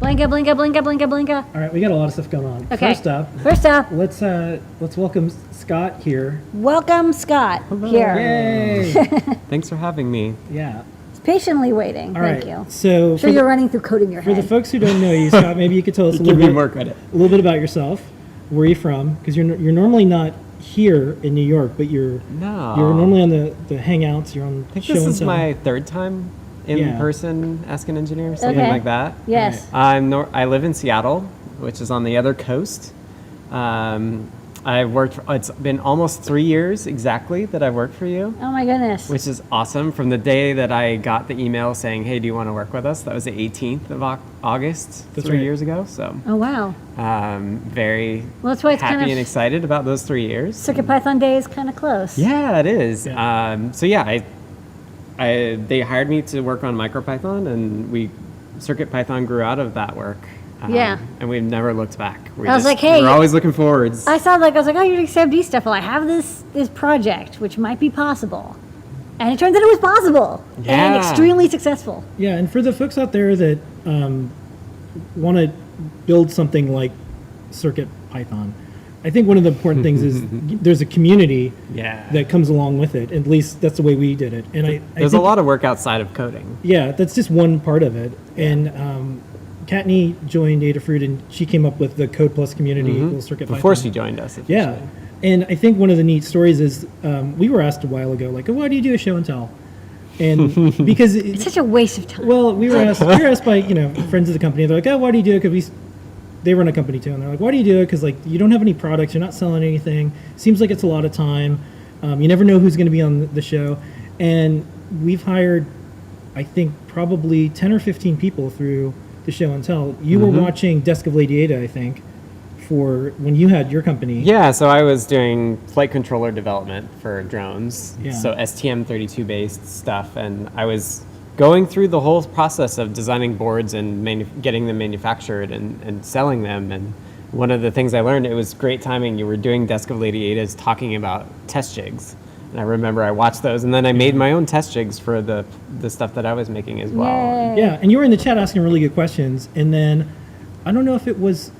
Blinka, blinka, blinka, blinka, blinka. All right, we got a lot of stuff going on. Okay. First up, let's welcome Scott here. welcome Scott here. Yay! Thanks for having me. Yeah. He's patiently waiting. All Thank right. you. So Sure, you're running through code in your for head. the folks who don't know you, Scott, maybe you could tell us a Give me little more credit. bit about yourself. Where are you from? Because you're normally not here in New York, but you're normally on the Hangouts. You're on I think show this and is tell. my third time in Yeah. person Ask an Engineer, something Okay. like that. Yes. I live in Seattle, which is on the other coast. It's been almost 3 years exactly that I've worked for you, Oh my goodness. which is awesome. From the day that I got the email saying, hey, do you want to work with us? That was the 18th of August, That's 3 right. years ago. So Oh wow. very Well, that's why it's happy kind of and excited about those 3 years. CircuitPython Day is kind of close. Yeah, it is. Yeah. They hired me to work on MicroPython, and CircuitPython grew out of that work. Yeah. And we've never looked back. I was like, hey, we're always looking forwards. I was like, oh, you're doing CMD stuff. Well, I have this project which might be possible, and it turns out it was possible and Yeah. extremely successful. Yeah, and for the folks out there that want to build something like CircuitPython, I think one of the important things is there's a community Yeah. that comes along with it. At least that's the way we did it. And There's a lot of work outside of coding. Yeah, that's just one part of it. And Katney joined Adafruit, and she came up with the Code Plus community, little CircuitPython. Before she joined us. officially. Yeah, and I think one of the neat stories is we were asked a while ago, like, why do you do a show and tell? And because It's such a waste of time. well, we were asked by friends of the company. They're like, oh, why do you do it? Because they run a company too, and they're like, why do you do it? Because like you don't have any products, you're not selling anything. Seems like it's a lot of time. You never know who's going to be on the show, and we've hired, I think, probably 10 or 15 people through the show and tell. You were watching Desk of Lady Ada, I think, for when you had your company. Yeah, so I was doing flight controller development for drones, Yeah. so STM32 based stuff, and I was going through the whole process of designing boards and getting them manufactured and selling them. And one of the things I learned, it was great timing. You were doing Desk of Lady Ada's talking about test jigs. And I remember I watched those, and then I made my own test jigs for the stuff that I was making as well. Yay. Yeah, and you were in the chat asking really good questions, and then I don't know if it was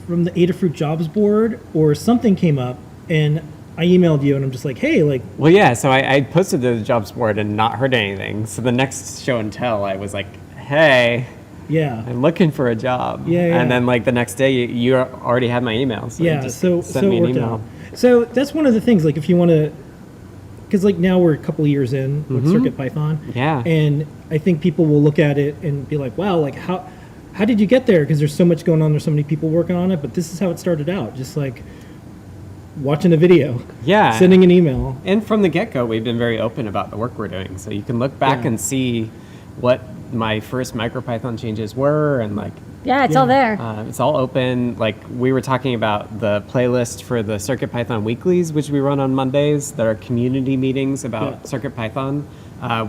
from the Adafruit jobs board or something came up, and I emailed you, and I'm just like, hey, like, Well, yeah, so I posted to the jobs board and not heard anything. So the next show and tell, I was like, hey, yeah, I'm looking for a job. Yeah. And then like the next day, you already had my email. So you yeah, just so sent it me an worked email. out. So that's one of the things, like, if you want to, because like now we're a couple of years in with CircuitPython, Yeah. and I think people will look at it and be like, wow, like how did you get there? Because there's so much going on, there's so many people working on it, but this is how it started out, just like watching a video, Yeah. sending an email. And from the get-go, we've been very open about the work we're doing. So you can look back Yeah. and see what my first MicroPython changes were, and like Yeah, it's all there. it's all open. Like we were talking about the playlist for the CircuitPython weeklies, which we run on Mondays, that are community meetings about Yeah. CircuitPython.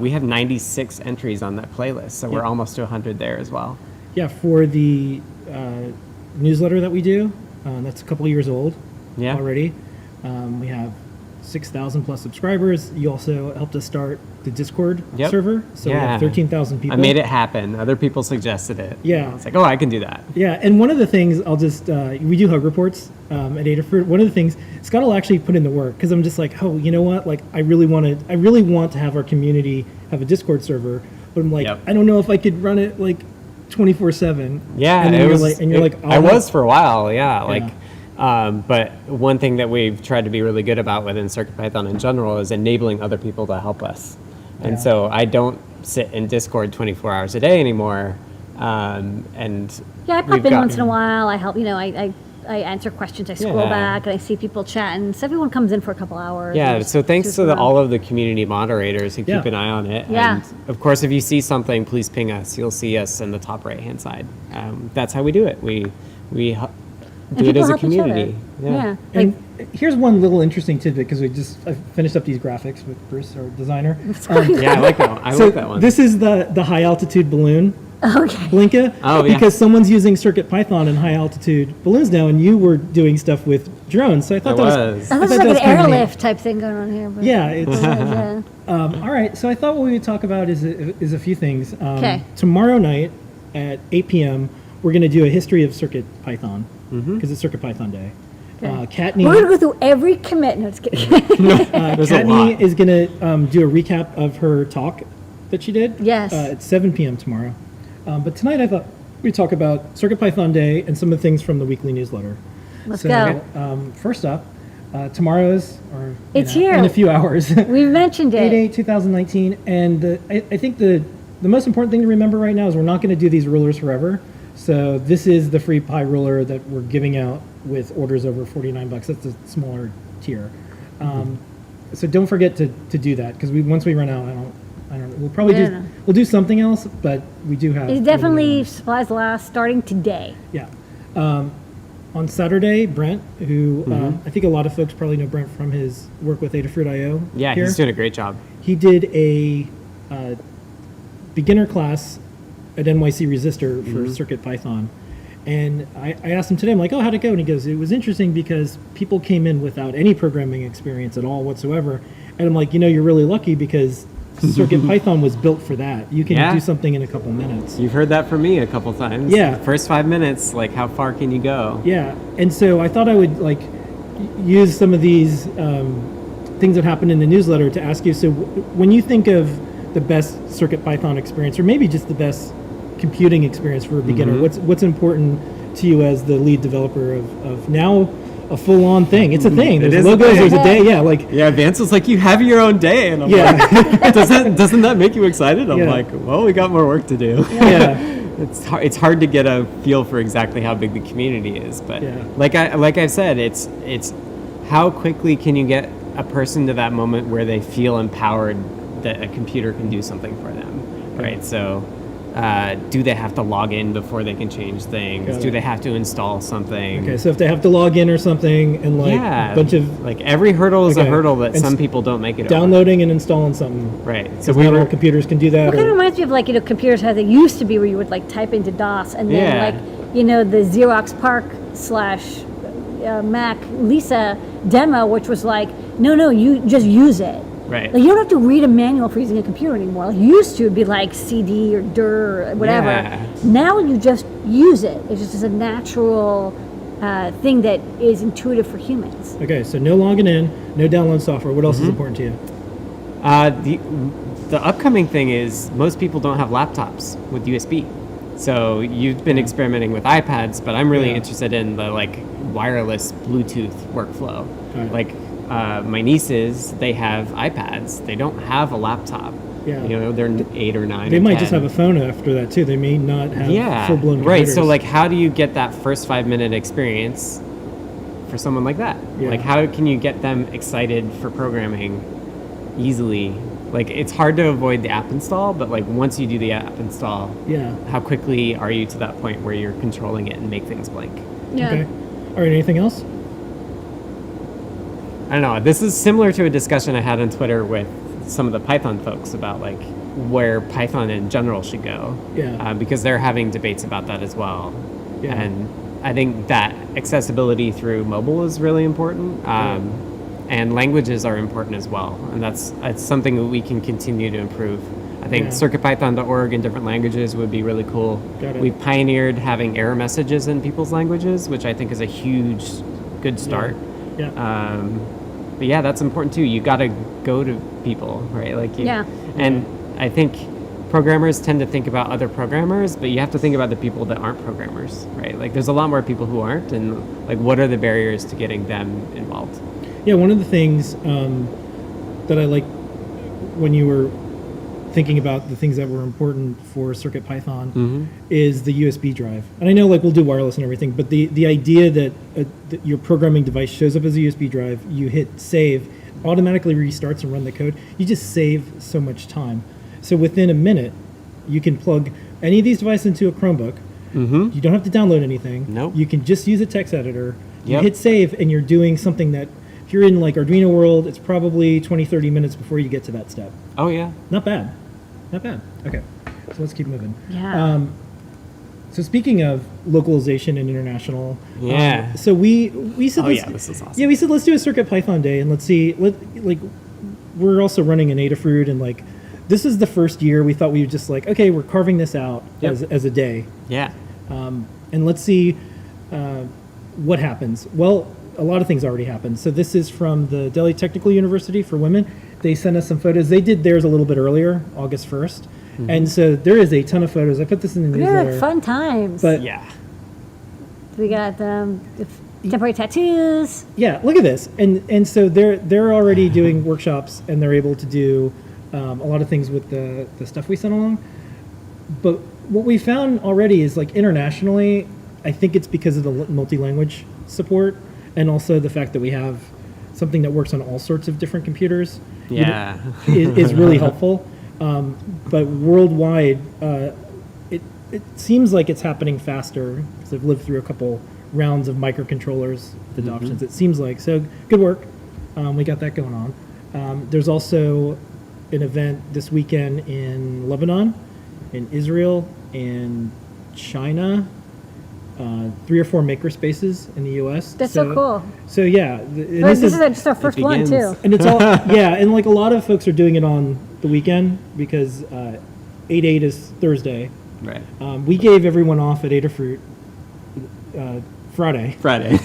We have 96 entries on that playlist, so we're Yeah. almost to 100 there as well. Yeah, for the newsletter that we do, that's a couple of years old Yeah. already. We have 6,000 plus subscribers. You also helped us start the Discord Yep. server, so we Yeah. have 13,000 people. I made it happen. Other people suggested it. Yeah. I was like, oh, I can do that. Yeah, and one of the things I'll just, we do hug reports at Adafruit. One of the things, Scott will actually put in the work, because I'm just like, oh, you know what? Like, I really want to have our community have a Discord server, but I'm like, Yep. I don't know if I could run it like 24/7. Yeah, and then it you're was. like, and you're like, I oh, was for a while. Yeah, like. But one thing that we've tried to be really good about within CircuitPython in general is enabling other people to help us. And Yeah. so I don't sit in Discord 24 hours a day anymore. And Yeah, I pop we've in got- once in a while. I help. I answer questions. I scroll Yeah. back and I see people chatting. So everyone comes in for a couple hours. Yeah, and just so thanks goes to around. all of the community moderators who Yeah. keep an eye on it. Yeah. And of course, if you see something, please ping us. You'll see us in the top right-hand side. That's how we do it. We And do it people as a help each other. community. Yeah. Like, And here's one little interesting tidbit, because I finished up these graphics with Bruce, our designer. Yeah, I like that one. I So like that one. this is the high altitude balloon. okay. Blinka, Oh, yeah. because someone's using CircuitPython and high altitude balloons now, and you were doing stuff with drones. So I thought I that was. was. I thought thought it that was was like an kinda neat. airlift type thing going on here. But Yeah, it's yeah. all right. So I thought what we would talk about is a few things. 'Kay. Tomorrow night, at 8 p.m., we're going to do a history of CircuitPython because it's CircuitPython Day. Kattni, We're going to go through every commit. No, just kidding. There's a lot. Kattni is going to do a recap of her talk that she did. Yes. At 7 p.m. tomorrow. But tonight I thought we'd talk about CircuitPython Day and some of the things from the weekly newsletter. Let's go. First up, tomorrow's, or It's here. in a few hours. We've mentioned it. 8/8/2019, and I think the most important thing to remember right now is we're not going to do these rulers forever. So this is the free Pi ruler that we're giving out with orders over $49. That's the smaller tier. So don't forget to do that because once we run out, I don't know. We'll probably we'll do something else, but we do have. It's definitely supplies last starting today. Yeah. On Saturday, Brent, who I think a lot of folks probably know Brent from his work with Adafruit IO. Yeah, here. he's doing a great job. He did a beginner class at NYC Resistor for CircuitPython. And I asked him today, I'm like, oh, how'd it go? And he goes, it was interesting because people came in without any programming experience at all whatsoever. And I'm like, you're really lucky because CircuitPython was built for that. You can do something in a couple minutes. You've heard that from me a couple times. Yeah. First 5 minutes, like how far can you go? Yeah. And so I thought I would use some of these things that happen in the newsletter to ask you. So when you think of the best CircuitPython experience, or maybe just the best computing experience for a beginner, what's important to you as the lead developer of now a full-on thing? It's a thing. There's logos. There's a day. Yeah, Vance was like, you have your own day, and I'm like, doesn't that make you excited? I'm like, well, we got more work to do. Yeah. It's hard to get a feel for exactly how big the community is, but like I said, it's how quickly can you get a person to that moment where they feel empowered that a computer can do something for them, right? So do they have to log in before they can change things? Do they have to install something? Okay, so if they have to log in or something, and a bunch of every hurdle is a hurdle that some people don't make it downloading and installing something, right? So not all computers can do that. Well, it kind of reminds me of computers as it used to be, where you would type into DOS and then the Xerox PARC / Mac Lisa demo, which was no, you just use it. Right. You don't have to read a manual for using a computer anymore. Used to, it'd be CD or DIR or whatever. Yeah. Now you just use it. It's just a natural thing that is intuitive for humans. Okay, so no logging in, no download software. What else is important to you? The upcoming thing is most people don't have laptops with USB. So you've been experimenting with iPads, but I'm really interested in the wireless Bluetooth workflow. Right. My nieces, they have iPads. They don't have a laptop. Yeah. They're 8 or 9. They or might 10. just have a phone after that too. They may not have full-blown computers. Right. So how do you get that first 5-minute experience for someone like that? Yeah. How can you get them excited for programming easily? It's hard to avoid the app install, but once you do the app install, how quickly are you to that point where you're controlling it and make things blink? Yeah. Okay. All right. Anything else? I don't know. This is similar to a discussion I had on Twitter with some of the Python folks about where Python in general should go. Yeah. Because they're having debates about that as well. Yeah. And I think that accessibility through mobile is really important. And languages are important as well. And it's something that we can continue to improve. I think CircuitPython.org in different languages would be really cool. Got it. We pioneered having error messages in people's languages, which I think is a huge, good start. Yeah. But that's important too. You got to go to people, right? And I think programmers tend to think about other programmers, but you have to think about the people that aren't programmers, right? There's a lot more people who aren't, and what are the barriers to getting them involved? Yeah, one of the things that I like when you were thinking about the things that were important for CircuitPython is the USB drive. And I know we'll do wireless and everything, but the idea that your programming device shows up as a USB drive, you hit save, automatically restarts and run the code, you just save so much time. So within a minute, you can plug any of these devices into a Chromebook. You don't have to download anything. Nope. You can just use a text editor. You Yep. hit save and you're doing something that, if you're in Arduino world, it's probably 20, 30 minutes before you get to that step. Oh yeah. Not bad. Not bad. Okay, so let's keep moving. Yeah. So speaking of localization and international, Yeah. so we said, This is awesome. yeah, we said let's do a CircuitPython day and let's see. We're also running an Adafruit and this is the first year we thought we would just like, okay, we're carving this out Yep. as a day. Yeah. And let's see what happens. Well, a lot of things already happened. So this is from the Delhi Technical University for women. They sent us some photos. They did theirs a little bit earlier, August 1st. And so there is a ton of photos. I put this in the Yeah, newsletter. like fun times. But Yeah. We got temporary tattoos. yeah, look at this. And so they're already doing workshops, and they're able to do a lot of things with the stuff we sent along. But what we found already is like internationally, I think it's because of the multi-language support, and also the fact that we have something that works on all sorts of different computers. Yeah. is really helpful. But worldwide, it seems like it's happening faster because I've lived through a couple rounds of microcontrollers adoptions. It seems like so. Good work. We got that going on. There's also an event this weekend in Lebanon, in Israel, in China. 3 or 4 makerspaces in the U.S. That's so cool. So yeah, This is just our first one begins. too. and it's all yeah, and like a lot of folks are doing it on the weekend because 8/8 is Thursday. Right. We gave everyone off at Adafruit Friday. Friday.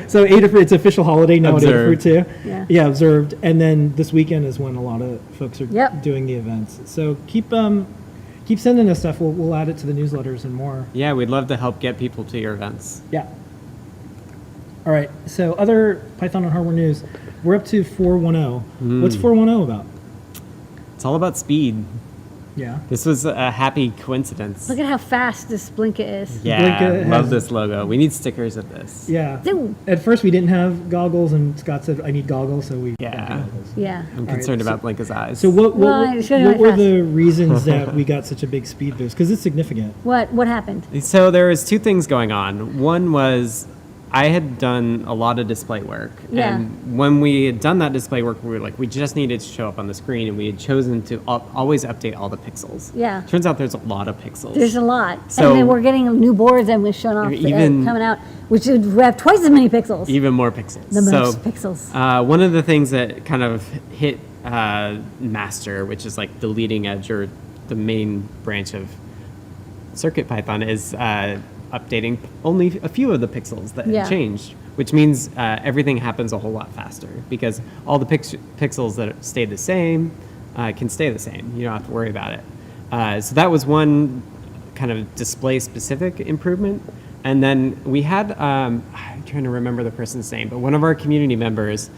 So Adafruit, it's official holiday now Observed. at Adafruit too. Yeah. Observed. And then this weekend is when a lot of folks are Yep. doing the events. So keep sending us stuff. We'll add it to the newsletters and more. Yeah, we'd love to help get people to your events. Yeah. All right. So other Python and hardware news. We're up to 4.10. What's 4.10 about? It's all about speed. Yeah. This was a happy coincidence. Look at how fast this Blinka is. Yeah, Blinka love has- this logo. We need stickers of this. Yeah. Zoom. At first we didn't have goggles, and Scott said, "I need goggles," so we got Yeah. goggles. Yeah. I'm right, concerned so- about Blinka's eyes. So what Well, it's gonna be were fast. the reasons that we got such a big speed boost? Because it's significant. What happened? So there was 2 things going on. One was I had done a lot of display work. Yeah. And when we had done that display work, we were like, we just needed to show up on the screen, and we had chosen to always update all the pixels. Yeah. Turns out there's a lot of pixels. There's a lot. So- and then we're getting new boards and we've shown off Even- coming out, which would have twice as many pixels. Even more pixels. The so, most pixels. One of the things that kind of hit master, which is like the leading edge or the main branch of CircuitPython, is updating only a few of the pixels that Yeah. changed, which means everything happens a whole lot faster because all the pixels that stayed the same can stay the same. You don't have to worry about it. So that was one kind of display specific improvement. And then we had, I'm trying to remember the person's name, but one of our community members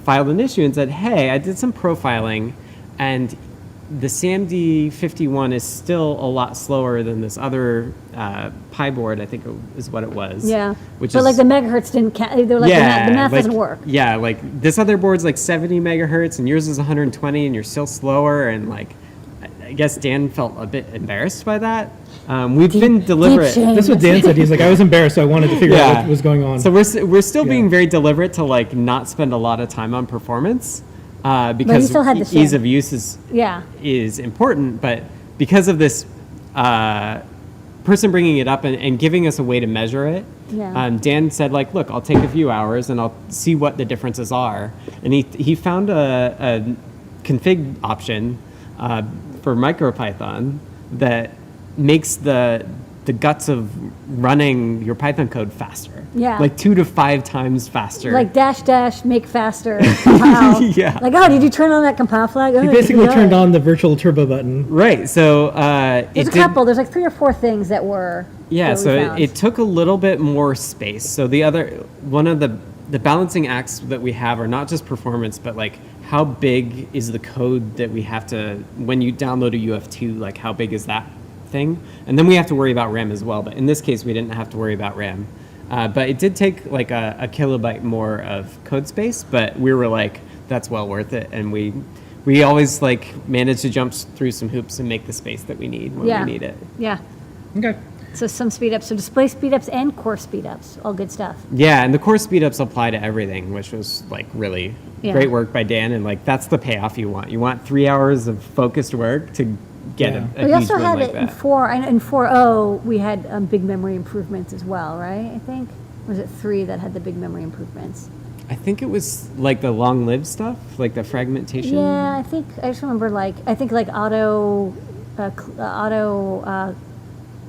filed an issue and said, hey, I did some profiling and the SAMD51 is still a lot slower than this other Pi board, I think is what it was. Yeah. Which but is, like the megahertz didn't count. They're like the math like- doesn't work. Yeah, like this other board's like 70 megahertz and yours is 120 and you're still slower. And like, I guess Dan felt a bit embarrassed by that. We've been deliberate. shame. That's what Dan said. He's like, I was embarrassed, so I wanted to figure out what was going on. So we're still being Yeah. very deliberate to like not spend a lot of time on performance because still had the ease shame. of use Yeah. is important. But because of this person bringing it up and giving us a way to measure it, Yeah. Dan said like, look, I'll take a few hours and I'll see what the differences are. And he found a config option for MicroPython that makes the guts of running your Python code faster. Yeah. Like 2 to 5 times faster. Like dash make faster compile. Yeah. Like, oh, did you turn on that compile flag? Oh, He you basically forgot. turned on the virtual turbo button. Right. So There's a couple. There's like 3 or 4 things that were. Yeah, that we so found. it took a little bit more space. So one of the balancing acts that we have are not just performance, but like how big is the code that we have to, when you download a UF2, like how big is that thing? And then we have to worry about RAM as well. But in this case, we didn't have to worry about RAM. But it did take like a kilobyte more of code space, but we were like, that's well worth it. And we always like manage to jump through some hoops and make the space that we need when Yeah. we need it. Yeah. Okay. So some speed ups. So display speed ups and core speed ups. All good stuff. Yeah, and the core speedups apply to everything, which was like really Yeah. great work by Dan. And like that's the payoff you want. You want 3 hours of focused work to get Yeah. a We huge also win had like it in that. 4.0. We had big memory improvements as well, right? I think. Or was it 3 that had the big memory improvements? I think it was like the long-lived stuff, like the fragmentation. Yeah, I just remember like auto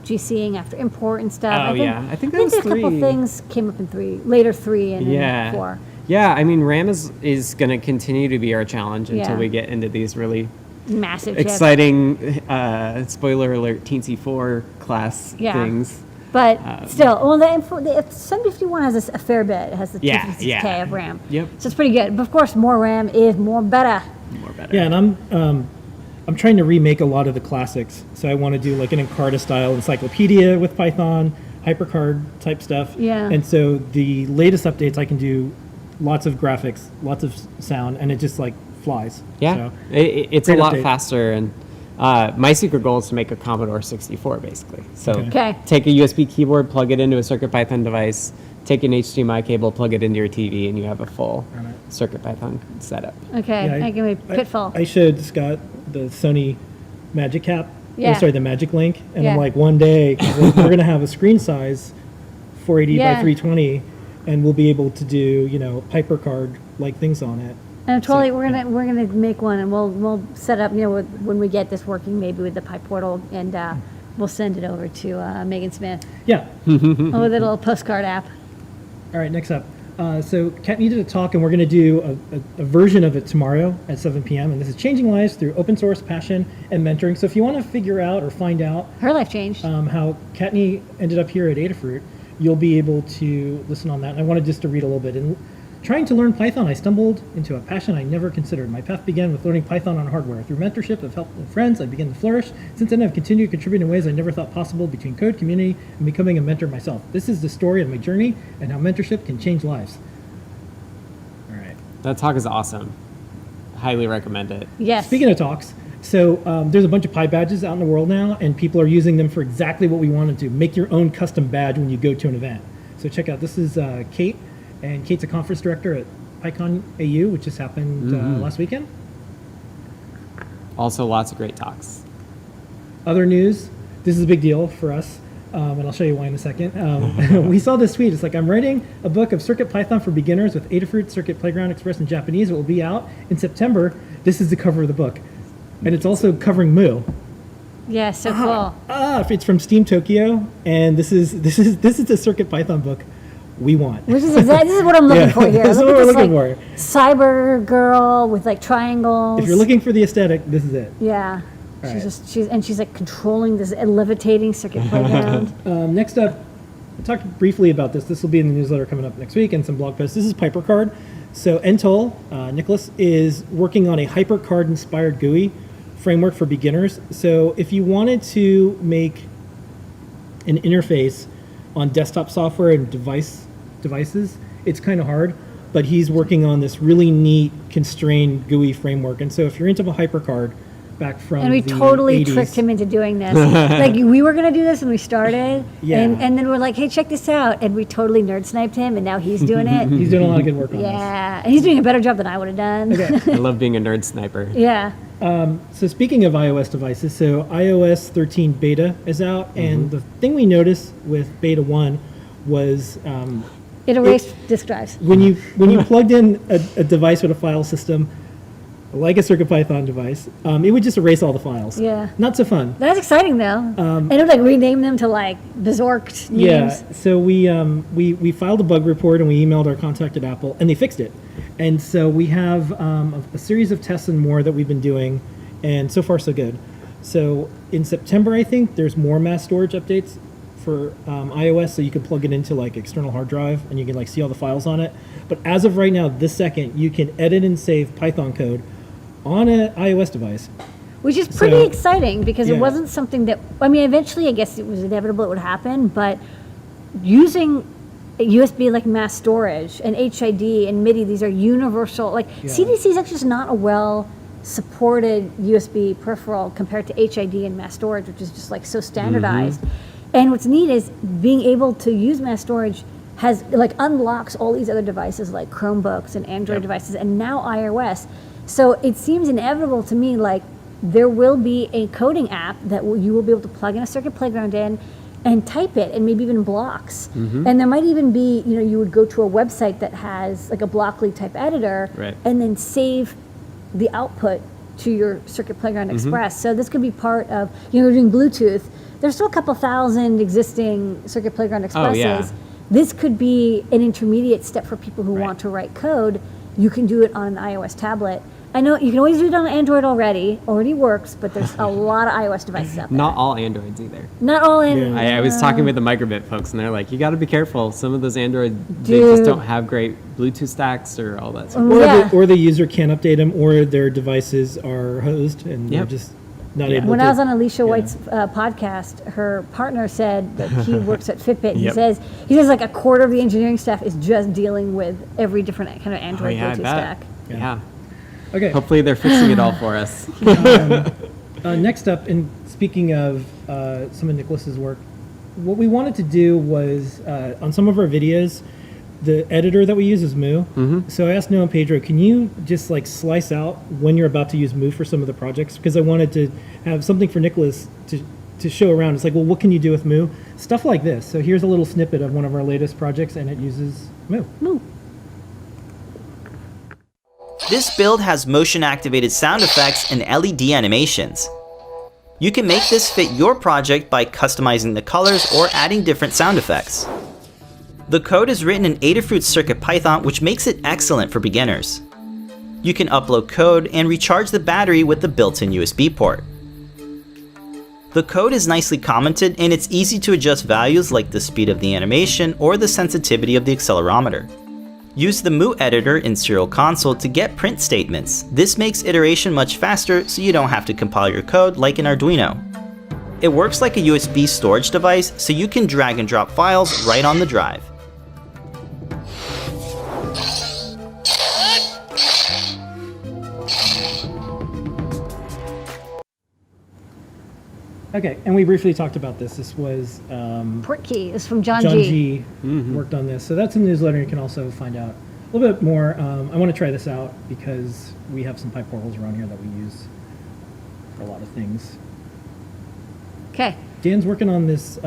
GCing after import and stuff. Oh, yeah. I think that was a couple 3. things came up in 3, later 3 and then 4. Yeah, I mean, RAM is going to continue to be our challenge until Yeah. we get into these really Massive chips. exciting, spoiler alert, Teensy 4 class Yeah. things. But still, well, the 751 has a fair bit. It has the 256K yeah. of RAM. Yep. So it's pretty good. But of course, more RAM is more better. More better. Yeah, and I'm trying to remake a lot of the classics. So I want to do like an Encarta style encyclopedia with Python, HyperCard type stuff. Yeah. And so the latest updates, I can do lots of graphics, lots of sound, and it just like flies. Yeah, So, it's a great lot update. faster, and my secret goal is to make a Commodore 64, basically. So Okay. take a USB keyboard, plug it into a CircuitPython device, take an HDMI cable, plug it into your TV, and you have a full CircuitPython setup. Okay, Yeah, I give me Pitfall. I showed Scott the Sony Magic Cap. Yeah. Sorry, the Magic Link. And Yeah. I'm like, one day, 'cause we're going to have a screen size 480 Yeah. by 320, and we'll be able to do, you know, PiperCard like things on it. And totally, we're gonna make one, and we'll set up. You know, when we get this working, maybe with the Pi portal, and we'll send it over to Megan Smith Yeah. with a little postcard app. All right, next up. So Kat needed to talk, and we're going to do a version of it tomorrow at 7 p.m. And this is Changing Lives Through Open Source, Passion, and Mentoring. So if you want to figure out or find out Her life changed. how Katney ended up here at Adafruit, you'll be able to listen on that. And I wanted just to read a little bit. In trying to learn Python, I stumbled into a passion I never considered. My path began with learning Python on hardware. Through mentorship of helpful friends, I began to flourish. Since then, I've continued to contribute in ways I never thought possible between code, community, and becoming a mentor myself. This is the story of my journey and how mentorship can change lives. All right. That talk is awesome. Highly recommend it. Yes. Speaking of talks, so there's a bunch of Pi badges out in the world now, and people are using them for exactly what we wanted to. Make your own custom badge when you go to an event. So check out, this is Kate, and Kate's a conference director at PyCon AU, which just happened last weekend. Also, lots of great talks. Other news, this is a big deal for us, and I'll show you why in a second. We saw this tweet. It's like, I'm writing a book of CircuitPython for beginners with Adafruit Circuit Playground expressed in Japanese. It will be out in September. This is the cover of the book. And it's also covering Moo. Yeah, so cool. It's from Steam Tokyo, and this is the CircuitPython book we want. This is what I'm looking for here. This is Look what at we're this, looking like, for. cyber girl with like triangles. If you're looking for the aesthetic, this is it. Yeah. All right. She's like controlling this levitating circuit playground. Next up, I talked briefly about this. This will be in the newsletter coming up next week and some blog posts. This is PiperCard. So Entol, Nicholas, is working on a HyperCard-inspired GUI framework for beginners. So if you wanted to make an interface on desktop software and devices, it's kind of hard, but he's working on this really neat constrained GUI framework. And so if you're into a HyperCard back from And we the totally 80s, tricked him into doing this. Like we were gonna do this when we started, Yeah. and then we're like, hey, check this out, and we totally nerd sniped him, and now he's doing it. He's doing a lot of good work on this. Yeah, and he's doing a better job than I would have done. Okay. I love being a nerd sniper. Yeah. So speaking of iOS devices, so iOS 13 beta is out, and the thing we noticed with beta 1 was It erased disk drives. when you plugged in a device with a file system, like a CircuitPython device, it would just erase all the files. Yeah. Not so fun. That's exciting though. And it would like rename them to like Bizorked names. Yeah. So we filed a bug report and we emailed our contact at Apple, and they fixed it. And so we have a series of tests and more that we've been doing, and so far so good. So in September, I think there's more mass storage updates for iOS, so you can plug it into like external hard drive and you can like see all the files on it. But as of right now, this second, you can edit and save Python code on an iOS device. Which is pretty So- exciting because Yeah. it wasn't something that, I mean, eventually I guess it was inevitable it would happen, but using a USB like mass storage and HID and MIDI, these are universal, like Yeah. CDC is actually just not a well supported USB peripheral compared to HID and mass storage, which is just like so standardized. And what's neat is being able to use mass storage has like unlocks all these other devices like Chromebooks and Android devices and now iOS. So it seems inevitable to me like there will be a coding app that you will be able to plug in a Circuit Playground in, and type it, and maybe even blocks. And there might even be, you would go to a website that has like a Blockly type editor, Right. and then save the output to your Circuit Playground Express. So this could be part of, you're doing Bluetooth. There's still a couple thousand existing Circuit Playground Expresses. yeah. This could be an intermediate step for people who want to write code. You can do it on an iOS tablet. I know you can always do it on Android already works, but there's a lot of iOS devices out there. Not all Androids either. Not all in. I was talking with the microbit folks, and they're like, you got to be careful. Some of those Android, they just don't have great Bluetooth stacks or all that stuff. Or the user can't update them, or their devices are hosed, and they're just not able to. When I was on Alicia White's podcast, her partner said that he works at Fitbit. And he says like a quarter of the engineering staff is just dealing with every different kind of Android Bluetooth stack. Yeah. Okay. Hopefully they're fixing it all for us. Next up, and speaking of some of Nicholas's work, what we wanted to do was on some of our videos, the editor that we use is Moo. So I asked Noah and Pedro, can you just like slice out when you're about to use Moo for some of the projects? Because I wanted to have something for Nicholas to show around. It's like, well, what can you do with Moo? Stuff like this. So here's a little snippet of one of our latest projects, and it uses Moo. This build has motion-activated sound effects and LED animations. You can make this fit your project by customizing the colors or adding different sound effects. The code is written in Adafruit CircuitPython, which makes it excellent for beginners. You can upload code and recharge the battery with the built-in USB port. The code is nicely commented, and it's easy to adjust values like the speed of the animation or the sensitivity of the accelerometer. Use the Moo editor in Serial Console to get print statements. This makes iteration much faster, so you don't have to compile your code like in Arduino. It works like a USB storage device, so you can drag and drop files right on the drive. Okay, and we briefly talked about this. This was Portkey is from John John G. Worked on this. So that's in the newsletter. You can also find out a little bit more. I want to try this out because we have some pipe portals around here that we use for a lot of things. Okay. Dan's working on this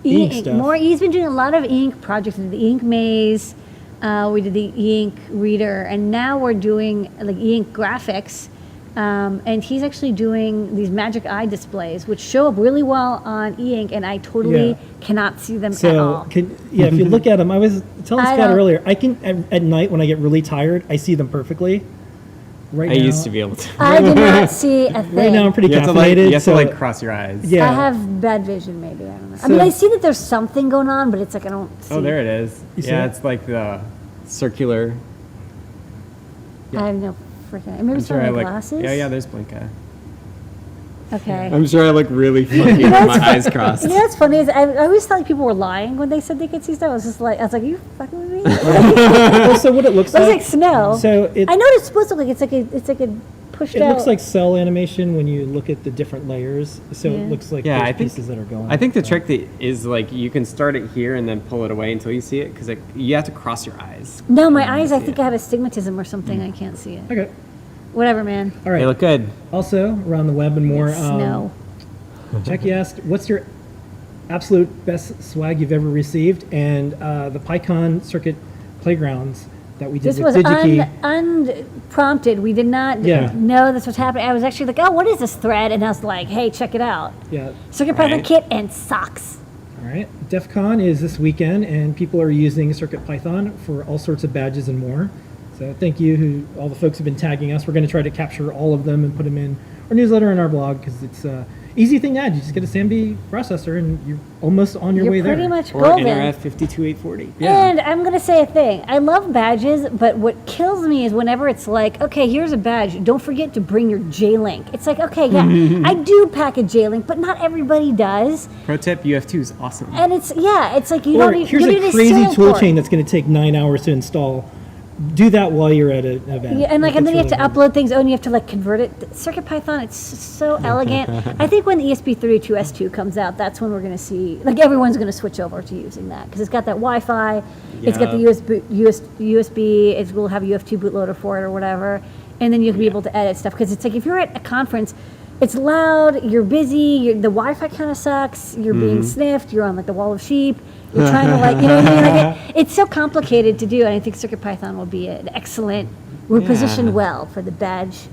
e-ink stuff. He's been doing a lot of e-ink projects. We did the e-ink maze. We did the e-ink reader, and now we're doing like e-ink graphics. And he's actually doing these magic eye displays, which show up really well on e-ink, and I totally cannot see them at all. If you look at them, I was telling Scott earlier, I can, at night when I get really tired, I see them perfectly. Right I now, used to be able to. I do not see a thing. Right now I'm pretty You have caffeinated. to like cross your eyes. Yeah. I have bad vision, maybe. I don't know. I mean, I see that there's something going on, but it's like I don't see. Oh, there it is. see Yeah, it? it's like the circular. I have no freaking. Maybe it's sure my I like. glasses. Yeah, there's Blinka. Okay. I'm sure I look really funky with my eyes crossed. You know what's funny is I always thought people were lying when they said they could see stuff. I was like, are you fucking with me? Well, so what it looks It looks like. like snow. So I know what it's supposed to look like. It's like a pushed it out. looks like cell animation when you look at the different layers. So it looks like Yeah, there's I think- pieces that are going. I think the trick that is like you can start it here and then pull it away until you see it because you have to cross your eyes. No, my eyes. I see think it. I have astigmatism or something. I can't see it. Okay. Whatever, man. All right. They look good. Also, around the web and more. Snow. Chucky asked, what's your absolute best swag you've ever received? And the PyCon Circuit Playgrounds that we did This with was DigiKey. unprompted. We did not know this was happening. I was actually like, oh, what is this thread? And I was like, hey, check it out. Yeah. CircuitPython Right. kit and socks. All right. DEF CON is this weekend, and people are using CircuitPython for all sorts of badges and more. So thank you, all the folks have been tagging us. We're going to try to capture all of them and put them in our newsletter and our blog because it's easy thing to add. You just get a SAMD processor and you're almost on your way You're there. pretty much Or golden. NRF 52840. And I'm going to say a thing. I love badges, but what kills me is whenever it's like, okay, here's a badge. Don't forget to bring your J-Link. It's like, okay, yeah, I do pack a J-Link, but not everybody does. Pro tip: UF2 is awesome. And it's like you Or don't even here's you a need crazy serial tool port. chain that's going to take 9 hours to install. Do that while you're at an event. Yeah, and then It's you have to really upload things. Oh, and you have to convert it. CircuitPython, it's so elegant. I think when the ESP32S2 comes out, that's when we're going to see everyone's going to switch over to using that because it's got that Wi-Fi, it's got the USB, it will have UF2 bootloader for it or whatever, and then you'll be able to edit stuff. Because it's like if you're at a conference, it's loud, you're busy, the Wi-Fi kind of sucks, you're being sniffed, you're on like the wall of sheep, you're trying to like, you know what I mean? Like it's so complicated to do, and I think CircuitPython will be an excellent, we're positioned well for the badge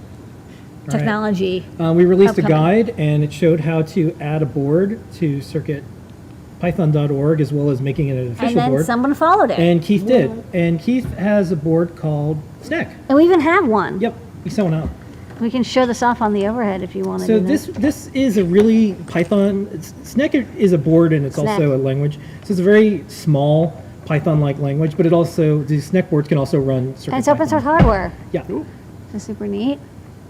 technology. We released a upcoming. guide, and it showed how to add a board to CircuitPython.org, as well as making it an And official then board. someone followed it. And Keith did. And Keith has a board called Snack. And we even have one. Yep, we sent one out. We can show this off on the overhead if you want to So do that. this is a really Snack is a board, and it's Snack. also a language. So it's a very small Python-like language, but the Snack boards can also run CircuitPython. And it's open source hardware. Yeah. It's super neat.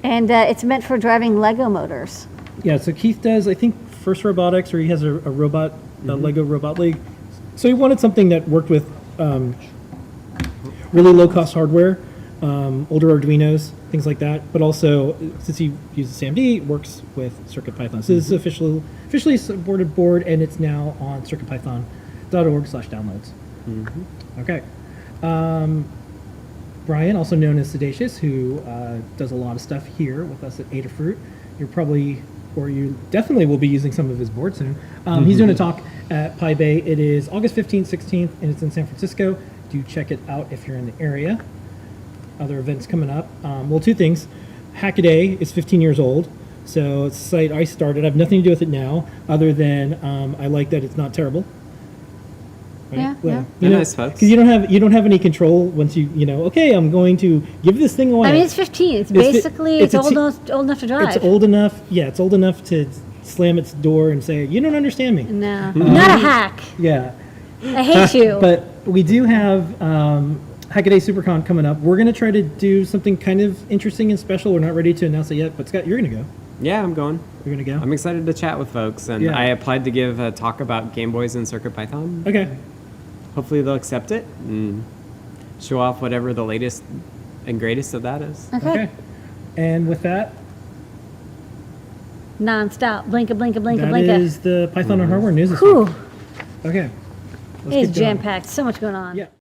And it's meant for driving Lego motors. Yeah, so Keith does, I think, First Robotics, or he has a robot, a Lego Robot League. So he wanted something that worked with really low-cost hardware, older Arduinos, things like that. But also, since he uses SAMD, it works with CircuitPython. So this is officially supported board, and it's now on CircuitPython.org/downloads. Okay. Brian, also known as Sedacious, who does a lot of stuff here with us at Adafruit. You definitely will be using some of his board soon. He's doing a talk at PyBay. It is August 15th, 16th, and it's in San Francisco. Do check it out if you're in the area. Other events coming up. Well, two things. Hackaday is 15 years old, so it's a site I started. I have nothing to do with it now, other than I like that it's not terrible. Yeah. They're nice folks. Because you don't have any control once okay, I'm going to give this thing away. I mean, it's 15. It's basically, old enough to drive. It's old enough. Yeah, it's old enough to slam its door and say, "You don't understand me." No, not a hack. Yeah, I hate you. but we do have Hackaday SuperCon coming up. We're going to try to do something kind of interesting and special. We're not ready to announce it yet, but Scott, you're going to go. Yeah, I'm going. You're going to go. I'm excited to chat with folks, and Yeah. I applied to give a talk about Game Boys and CircuitPython. Okay. Hopefully they'll accept it and show off whatever the latest and greatest of that is. Okay. And with that, Non-stop. Blinka, blinka, blinka, that blinka. is the Python and hardware news this Whew. week. Okay. Let's It's get going. jam-packed. So much going on. Yeah.